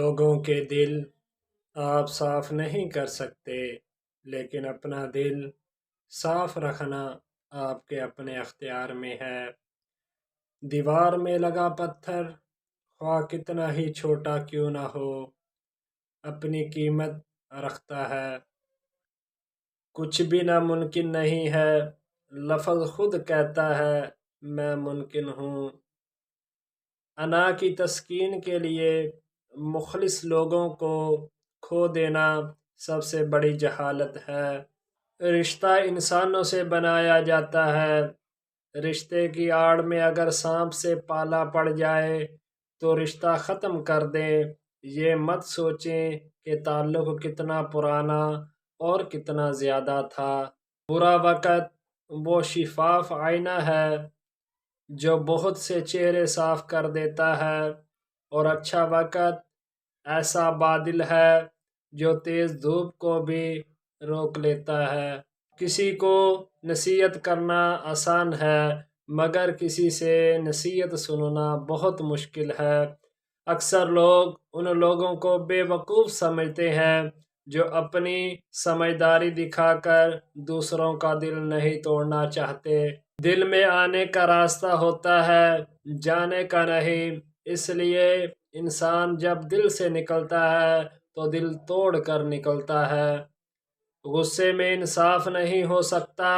لوگوں کے دل آپ صاف نہیں کر سکتے، لیکن اپنا دل صاف رکھنا آپ کے اپنے اختیار میں ہے۔ دیوار میں لگا پتھر، خواہ کتنا ہی چھوٹا کیوں نہ ہو، اپنی قیمت رکھتا ہے۔ کچھ بھی ناممکن نہیں ہے، لفظ خود کہتا ہے میں ممکن ہوں۔ انا کی تسکین کے لیے مخلص لوگوں کو کھو دینا سب سے بڑی جہالت ہے۔ رشتہ انسانوں سے بنایا جاتا ہے، رشتے کی آڑ میں اگر سانپ سے پالا پڑ جائے تو رشتہ ختم کر دیں۔ یہ مت سوچیں کہ تعلق کتنا پرانا اور کتنا زیادہ تھا۔ برا وقت وہ شفاف آئینہ ہے جو بہت سے چہرے صاف کر دیتا ہے، اور اچھا وقت ایسا بادل ہے جو تیز دھوپ کو بھی روک لیتا ہے۔ کسی کو نصیحت کرنا آسان ہے، مگر کسی سے نصیحت سننا بہت مشکل ہے۔ اکثر لوگ ان لوگوں کو بے وقوف سمجھتے ہیں جو اپنی سمجھداری دکھا کر دوسروں کا دل نہیں توڑنا چاہتے۔ دل میں آنے کا راستہ ہوتا ہے، جانے کا نہیں، اس لیے انسان جب دل سے نکلتا ہے تو دل توڑ کر نکلتا ہے۔ غصے میں انصاف نہیں ہو سکتا،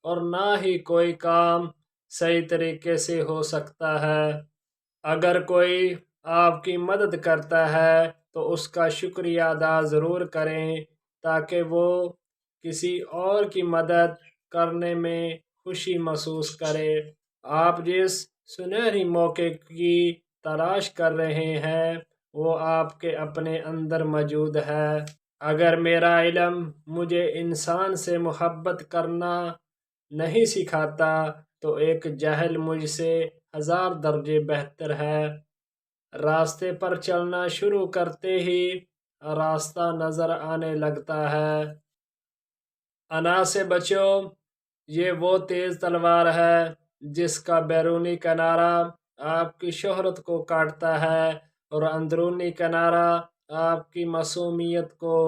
اور نہ ہی کوئی کام صحیح طریقے سے ہو سکتا ہے۔ اگر کوئی آپ کی مدد کرتا ہے تو اس کا شکریہ ادا ضرور کریں تاکہ وہ کسی اور کی مدد کرنے میں خوشی محسوس کرے۔ آپ جس سنہری موقع کی تلاش کر رہے ہیں وہ آپ کے اپنے اندر موجود ہے۔ اگر میرا علم مجھے انسان سے محبت کرنا نہیں سکھاتا تو ایک جاہل مجھ سے 1000 درجے بہتر ہے۔ راستے پر چلنا شروع کرتے ہی راستہ نظر آنے لگتا ہے۔ انا سے بچو، یہ وہ تیز تلوار ہے جس کا بیرونی کنارہ آپ کی شہرت کو کاٹتا ہے اور اندرونی کنارہ آپ کی معصومیت کو۔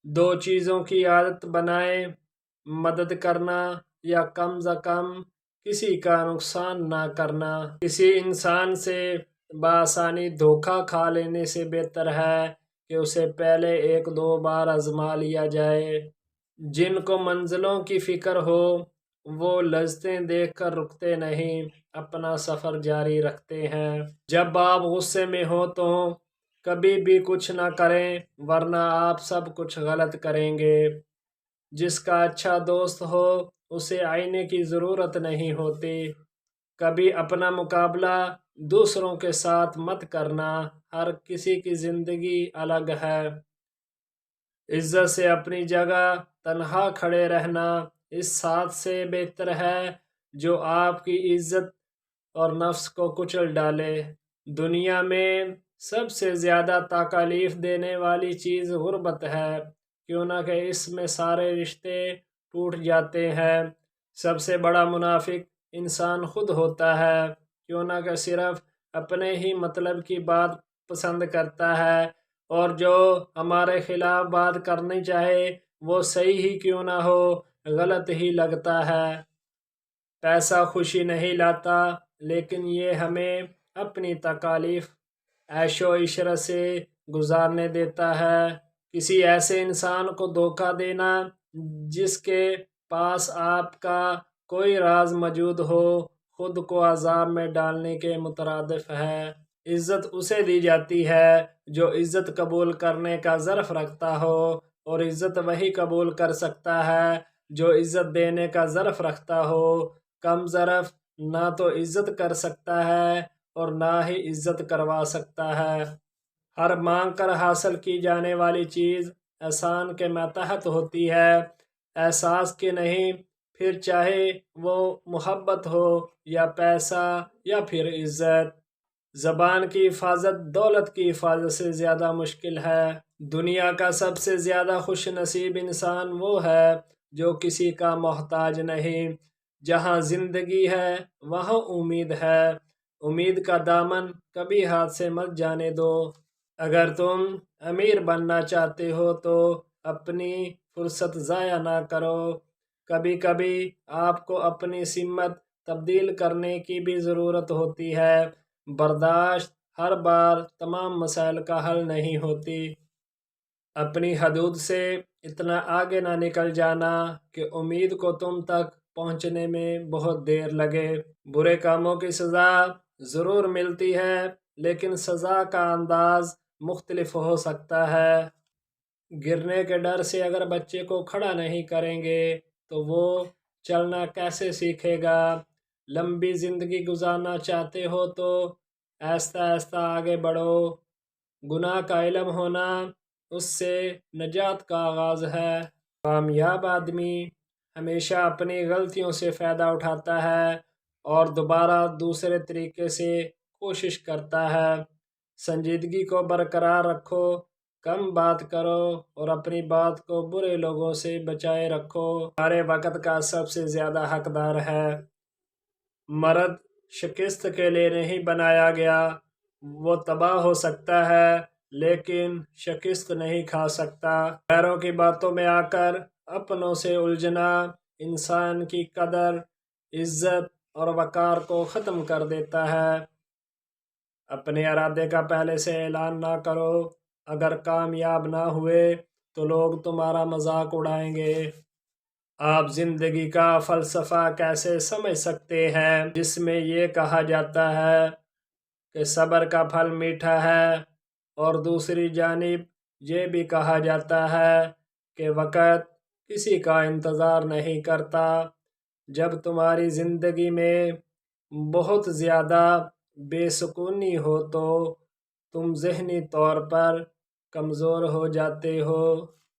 دو چیزوں کی عادت بنائیں، مدد کرنا یا کم از کم کسی کا نقصان نہ کرنا۔ کسی انسان سے بآسانی دھوکہ کھا لینے سے بہتر ہے کہ اسے پہلے 1-2 بار آزما لیا جائے۔ جن کو منزلوں کی فکر ہو وہ لذتیں دیکھ کر رکتے نہیں، اپنا سفر جاری رکھتے ہیں۔ جب آپ غصے میں ہوں تو کبھی بھی کچھ نہ کریں، ورنہ آپ سب کچھ غلط کریں گے۔ جس کا اچھا دوست ہو اسے آئینے کی ضرورت نہیں ہوتی۔ کبھی اپنا مقابلہ دوسروں کے ساتھ مت کرنا، ہر کسی کی زندگی الگ ہے۔ عزت سے اپنی جگہ تنہا کھڑے رہنا اس ساتھ سے بہتر ہے جو آپ کی عزت اور نفس کو کچل ڈالے۔ دنیا میں سب سے زیادہ تکلیف دینے والی چیز غربت ہے، کیوں نہ کہ اس میں سارے رشتے ٹوٹ جاتے ہیں۔ سب سے بڑا منافق انسان خود ہوتا ہے، کیوں نہ کہ صرف اپنے ہی مطلب کی بات پسند کرتا ہے، اور جو ہمارے خلاف بات کرنی چاہے وہ صحیح ہی کیوں نہ ہو غلط ہی لگتا ہے۔ پیسہ خوشی نہیں لاتا، لیکن یہ ہمیں اپنی تکالیف عیش و عشرت سے گزارنے دیتا ہے۔ کسی ایسے انسان کو دھوکہ دینا جس کے پاس آپ کا کوئی راز موجود ہو خود کو عذاب میں ڈالنے کے مترادف ہے۔ عزت اسے دی جاتی ہے جو عزت قبول کرنے کا ظرف رکھتا ہو، اور عزت وہی قبول کر سکتا ہے جو عزت دینے کا ظرف رکھتا ہو۔ کم ظرف نہ تو عزت کر سکتا ہے اور نہ ہی عزت کروا سکتا ہے۔ ہر مانگ کر حاصل کی جانے والی چیز احسان کے ماتحت ہوتی ہے، احساس کے نہیں، پھر چاہے وہ محبت ہو یا پیسہ یا پھر عزت۔ زبان کی حفاظت دولت کی حفاظت سے زیادہ مشکل ہے۔ دنیا کا سب سے زیادہ خوش نصیب انسان وہ ہے جو کسی کا محتاج نہیں۔ جہاں زندگی ہے وہاں امید ہے، امید کا دامن کبھی ہاتھ سے مت جانے دو۔ اگر تم امیر بننا چاہتے ہو تو اپنی فرصت ضائع نہ کرو۔ کبھی کبھی آپ کو اپنی سمت تبدیل کرنے کی بھی ضرورت ہوتی ہے۔ برداشت ہر بار تمام مسائل کا حل نہیں ہوتی۔ اپنی حدود سے اتنا آگے نہ نکل جانا کہ امید کو تم تک پہنچنے میں بہت دیر لگے۔ برے کاموں کی سزا ضرور ملتی ہے، لیکن سزا کا انداز مختلف ہو سکتا ہے۔ گرنے کے ڈر سے اگر بچے کو کھڑا نہیں کریں گے تو وہ چلنا کیسے سیکھے گا؟ لمبی زندگی گزارنا چاہتے ہو تو آہستہ آہستہ آگے بڑھو۔ گناہ کا علم ہونا اس سے نجات کا آغاز ہے۔ کامیاب آدمی ہمیشہ اپنی غلطیوں سے فائدہ اٹھاتا ہے اور دوبارہ دوسرے طریقے سے کوشش کرتا ہے۔ سنجیدگی کو برقرار رکھو، کم بات کرو اور اپنی بات کو برے لوگوں سے بچائے رکھو۔ تمہارے وقت کا سب سے زیادہ حقدار ہے۔ مرد شکست کے لیے نہیں بنایا گیا۔ وہ تباہ ہو سکتا ہے لیکن شکست نہیں کھا سکتا۔ غیروں کی باتوں میں آ کر اپنوں سے الجھنا انسان کی قدر، عزت اور وقار کو ختم کر دیتا ہے۔ اپنے ارادے کا پہلے سے اعلان نہ کرو۔ اگر کامیاب نہ ہوئے تو لوگ تمہارا مذاق اڑائیں گے۔ آپ زندگی کا فلسفہ کیسے سمجھ سکتے ہیں جس میں یہ کہا جاتا ہے کہ صبر کا پھل میٹھا ہے، اور دوسری جانب یہ بھی کہا جاتا ہے کہ وقت کسی کا انتظار نہیں کرتا۔ جب تمہاری زندگی میں بہت زیادہ بے سکونی ہو تو تم ذہنی طور پر کمزور ہو جاتے ہو۔